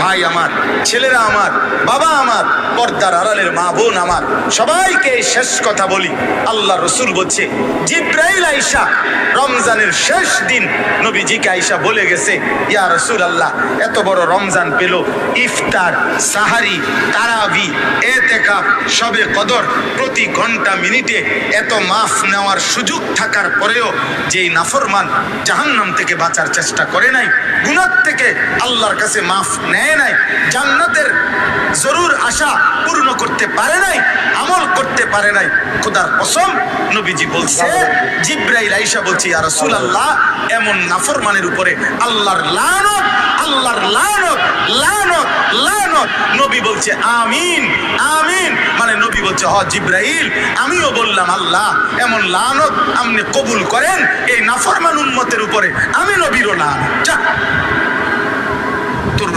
ভাই আমার, ছেলেরা আমার, বাবা আমার, পর্দার আড়ালের মা বোন আমার, সবাইকে শেষ কথা বলি। আল্লাহ রসুল বলছে, জিব্রাইল আইসা রমজানের শেষ দিন নবীজিকে আইসা বলে গেছে, ইয়া রাসূলুল্লাহ, এত বড় রমজান পেল, ইফতার, সাহারি, তারাবি, এতেকাফ, শবে কদর, প্রতি ঘন্টা মিনিটে এত মাফ নেওয়ার সুযোগ থাকার পরেও যেই নাফরমান জাহান্নাম থেকে বাঁচার চেষ্টা করে নাই, গুনাহ থেকে আল্লাহর কাছে মাফ নেয় নাই, জান্নাতের জরুর আশা পূর্ণ করতে পারে নাই, আমল করতে পারে নাই, খোদার কসম নবীজি বলছে, জিব্রাইল আইসা বলছে, ইয়া রাসূলুল্লাহ, এমন নাফরমানের উপরে আল্লাহর লানত, আল্লাহর লানত, লানত, লানত। নবী বলছে আমিন, আমিন। মানে নবী বলছে, হ জিব্রাইল, আমিও বললাম আল্লাহ, এমন লানত আপনি কবুল করেন এই নাফরমান উম্মতের উপরে, আমি নবীরও লানত। যা তোর